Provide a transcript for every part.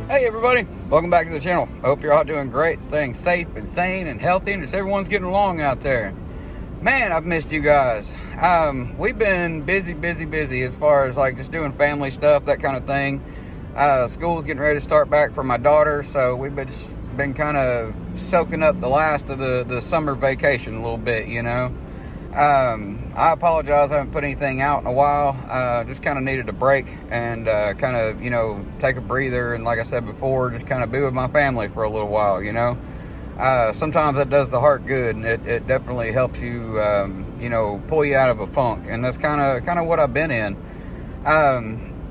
Hey everybody, welcome back to the channel. I hope you're all doing great, staying safe and sane and healthy, and just everyone's getting along out there. Man, I've missed you guys. We've been busy as far as like just doing family stuff, that kind of thing. School's getting ready to start back for my daughter, so we've been kind of soaking up the last of the summer vacation a little bit, you know. I apologize, I haven't put anything out in a while. Just kind of needed a break and kind of, you know, take a breather, and like I said before, just kind of be with my family for a little while, you know. Sometimes that does the heart good, and it definitely helps you, you know, pull you out of a funk, and that's kind of what I've been in.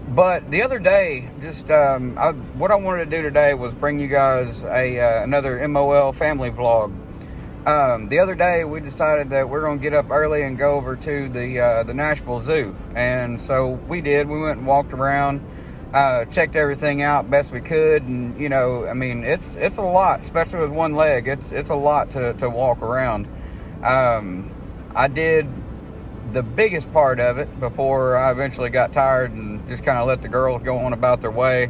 But the other day, just what I wanted to do today was bring you guys another MOL family vlog. The other day we decided that we're going to get up early and go over to the Nashville Zoo, and so we did. We went and walked around, checked everything out best we could, and you know, I mean, it's a lot, especially with one leg. It's a lot to walk around. I did the biggest part of it before I eventually got tired and just kind of let the girls go on about their way.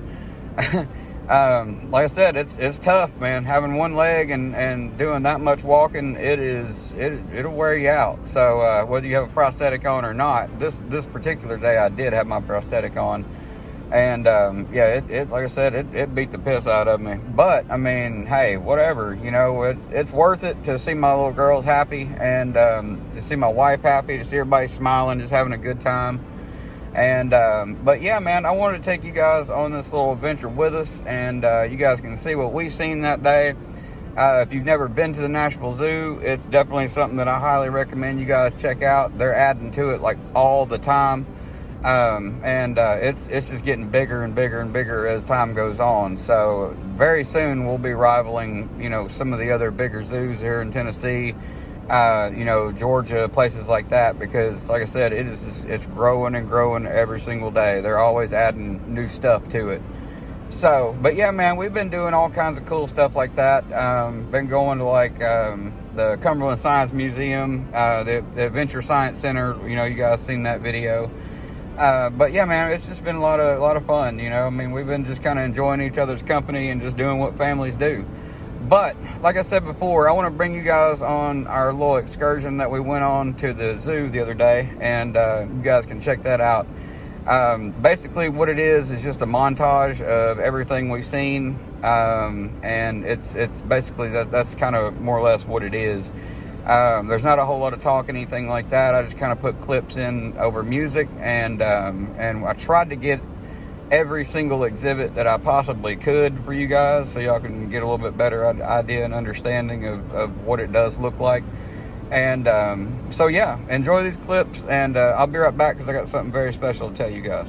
Like I said, it's tough, man, having one leg and doing that much walking. It'll wear you out. So whether you have a prosthetic on or not, this particular day I did have my prosthetic on, and yeah, it like I said, it beat the piss out of me. But I mean, hey, whatever, you know, it's worth it to see my little girls happy, and to see my wife happy, to see everybody smiling, just having a good time. And but yeah, man, I wanted to take you guys on this little adventure with us, and you guys can see what we've seen that day. If you've never been to the Nashville Zoo, it's definitely something that I highly recommend you guys check out. They're adding to it like all the time, and it's just getting bigger and bigger as time goes on. So very soon we'll be rivaling, you know, some of the other bigger zoos here in Tennessee, you know, Georgia, places like that, because like I said, it's growing and growing every single day. They're always adding new stuff to it. So, but yeah, man, we've been doing all kinds of cool stuff like that. Been going to like the Cumberland Science Museum, the Adventure Science Center. You know, you guys seen that video. But yeah, man, it's just been a lot of fun. You know, I mean, we've been just kind of enjoying each other's company and just doing what families do. But like I said before, I want to bring you guys on our little excursion that we went on to the zoo the other day, and you guys can check that out. Basically what it is just a montage of everything we've seen, and it's basically that's kind of more or less what it is. There's not a whole lot of talk, anything like that. I just kind of put clips in over music, and I tried to get every single exhibit that I possibly could for you guys, so y'all can get a little bit better idea and understanding of what it does look like. And so yeah, enjoy these clips, and I'll be right back because I got something very special to tell you guys.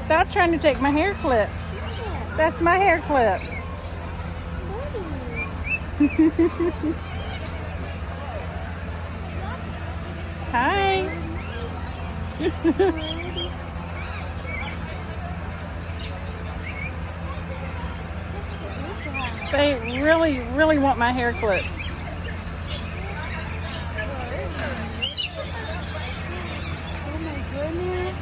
Stop trying to take my hair clips. That's my hair clip. Hi. They really, really want my hair clips. Oh my goodness.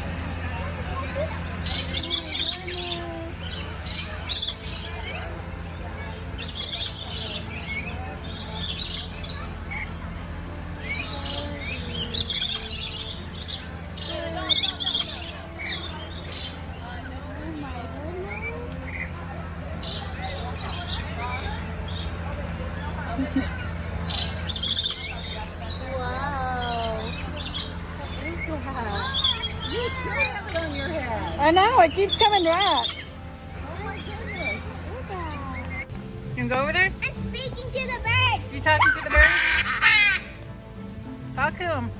Wow. What is that? You still have it on your head. I know, it keeps coming back. Oh my goodness. Look at. You can go over there? I'm speaking to the bird. You talking to the bird? Talk to him.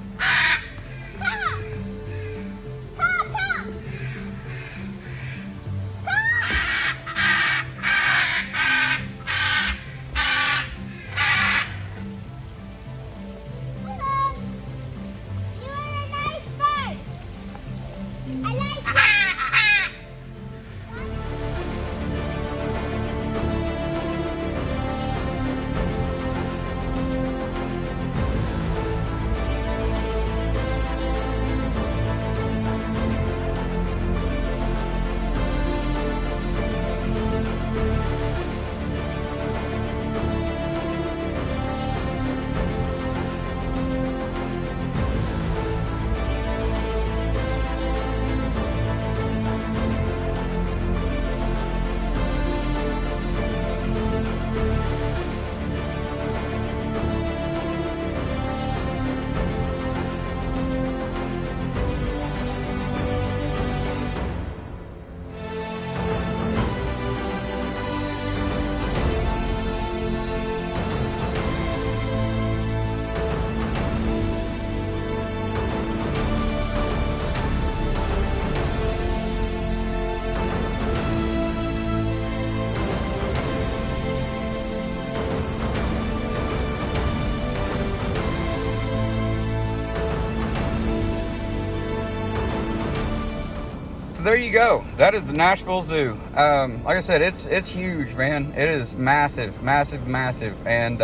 There you go. That is the Nashville Zoo. Like I said, it's huge, man. It is massive, massive, massive, and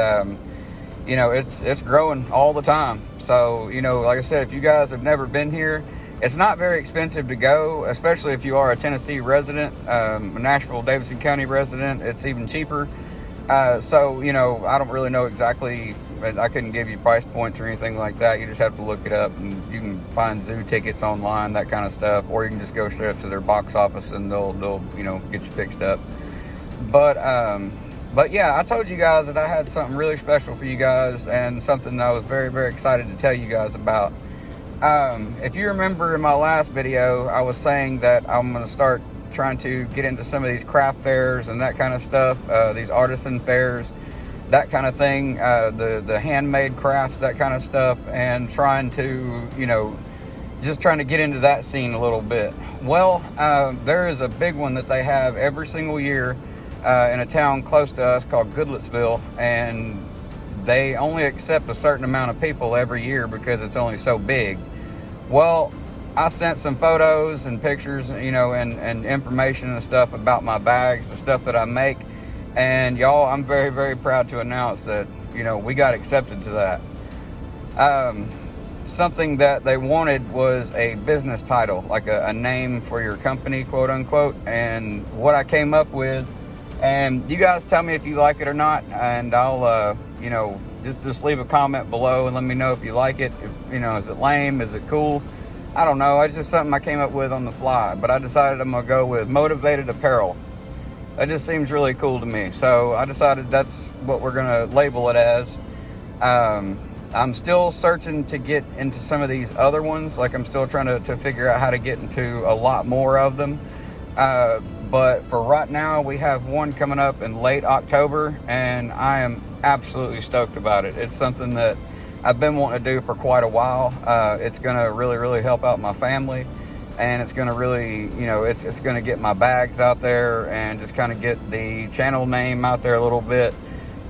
you know, it's growing all the time. So, you know, like I said, if you guys have never been here, it's not very expensive to go, especially if you are a Tennessee resident, a Nashville, Davidson County resident. It's even cheaper. So, you know, I don't really know exactly. I couldn't give you price points or anything like that. You just have to look it up, and you can find zoo tickets online, that kind of stuff, or you can just go straight up to their box office and they'll you know, get you fixed up. But yeah, I told you guys that I had something really special for you guys, and something that I was very, very excited to tell you guys about. If you remember in my last video, I was saying that I'm going to start trying to get into some of these craft fairs and that kind of stuff, these artisan fairs, that kind of thing, the handmade crafts, that kind of stuff, and trying to, you know, just trying to get into that scene a little bit. Well, there is a big one that they have every single year in a town close to us called Goodlettsville, and they only accept a certain amount of people every year because it's only so big. Well, I sent some photos and pictures, you know, and information and stuff about my bags, the stuff that I make. And y'all, I'm very, very proud to announce that, you know, we got accepted to that. Something that they wanted was a business title, like a name for your company, quote unquote. And what I came up with, and you guys tell me if you like it or not, and I'll, you know, just leave a comment below and let me know if you like it. If, you know, is it lame? Is it cool? I don't know. It's just something I came up with on the fly, but I decided I'm gonna go with Motivated Apparel. That just seems really cool to me. So I decided that's what we're gonna label it as. I'm still searching to get into some of these other ones. Like, I'm still trying to figure out how to get into a lot more of them. But for right now, we have one coming up in late October, and I am absolutely stoked about it. It's something that I've been wanting to do for quite a while. It's gonna really, really help out my family. and it's going to really, you know, it's going to get my bags out there and just kind of get the channel name out there a little bit.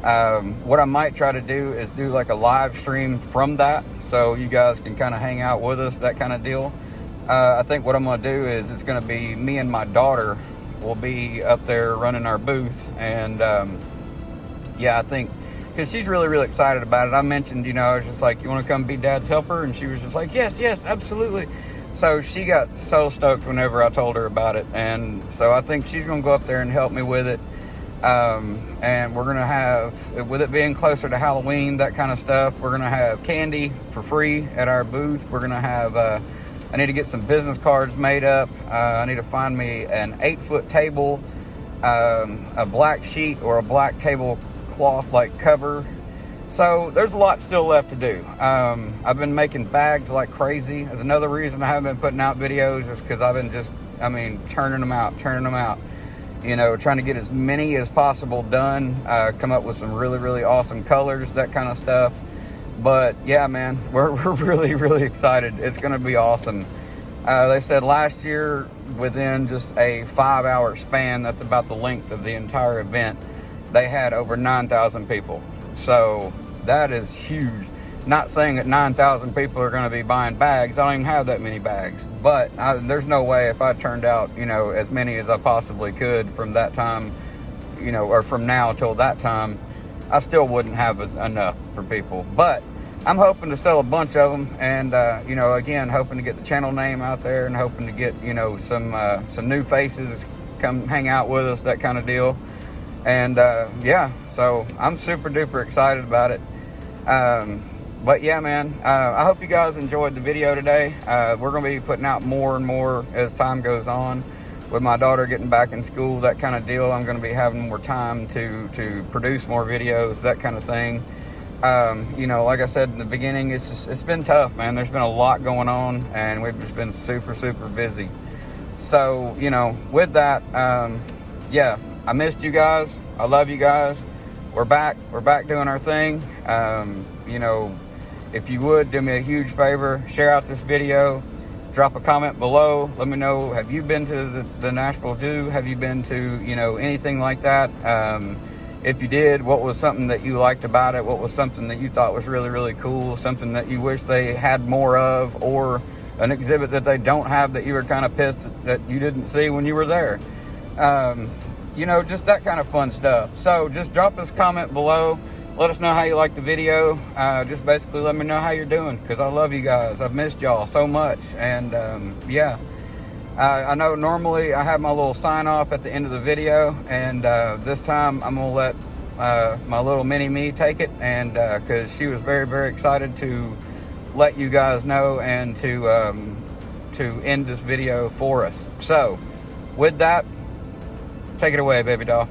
What I might try to do is do like a live stream from that, so you guys can kind of hang out with us, that kind of deal. I think what I'm going to do is it's going to be me and my daughter will be up there running our booth, and yeah, I think because she's really, really excited about it. I mentioned, you know, I was just like, you want to come be Dad's helper? And she was just like, yes, absolutely. So she got so stoked whenever I told her about it. And so I think she's going to go up there and help me with it. And we're going to have, with it being closer to Halloween, that kind of stuff, we're going to have candy for free at our booth. We're going to have, I need to get some business cards made up. I need to find me an 8-foot table, a black sheet or a black table cloth like cover. So there's a lot still left to do. I've been making bags like crazy. That's another reason I haven't been putting out videos, is because I've been just, turning them out, you know, trying to get as many as possible done, come up with some really, really awesome colors, that kind of stuff. But yeah, man, we're really, really excited. It's going to be awesome. They said last year, within just a 5-hour span, that's about the length of the entire event, they had over 9,000 people. So that is huge. Not saying that 9,000 people are going to be buying bags. I don't even have that many bags. But there's no way, if I turned out, you know, as many as I possibly could from that time, you know, or from now till that time, I still wouldn't have enough for people. But I'm hoping to sell a bunch of them, and you know, again, hoping to get the channel name out there, and hoping to get, you know, some new faces come hang out with us, that kind of deal. And yeah, so I'm super duper excited about it. But yeah, man, I hope you guys enjoyed the video today. We're going to be putting out more and more as time goes on. With my daughter getting back in school, that kind of deal, I'm going to be having more time to produce more videos, that kind of thing. You know, like I said in the beginning, it's been tough, man. There's been a lot going on, and we've just been super, super busy. So, you know, with that, yeah, I missed you guys. I love you guys. We're back doing our thing. You know, if you would do me a huge favor, share out this video, drop a comment below. Let me know, have you been to the Nashville Zoo? Have you been to, you know, anything like that? If you did, what was something that you liked about it? What was something that you thought was really, really cool? Something that you wish they had more of, or an exhibit that they don't have that you were kind of pissed that you didn't see when you were there? You know, just that kind of fun stuff. So just drop us a comment below. Let us know how you like the video. Just basically let me know how you're doing, because I love you guys. I've missed y'all so much. And yeah, I know normally I have my little sign off at the end of the video, and this time I'm gonna let my little mini me take it, and because she was very, very excited to let you guys know and to end this video for us. So with that, take it away, baby doll.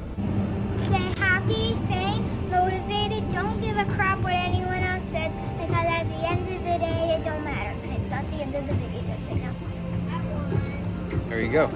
Stay happy, sane, motivated. Don't give a crap what anyone else says, because at the end of the day, it don't matter. And it's not the end of the video, so no. There you go.